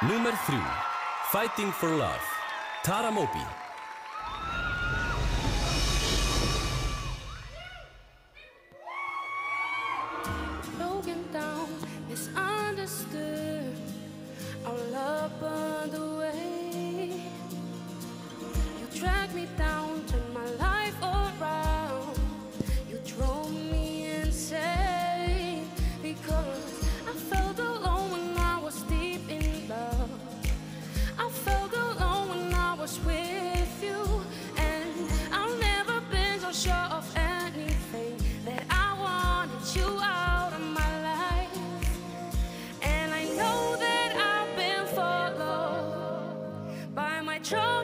Númer 3. Fighting for Love. Tara Moby. Broken down, misunderstood, our love burned away. You dragged me down, turned my life around. You drove me insane because I felt alone when I was deep in love. I felt alone when I was with you, and I've never been so sure of anything that I wanted you out of my life. And I know that I've been followed by my trouble.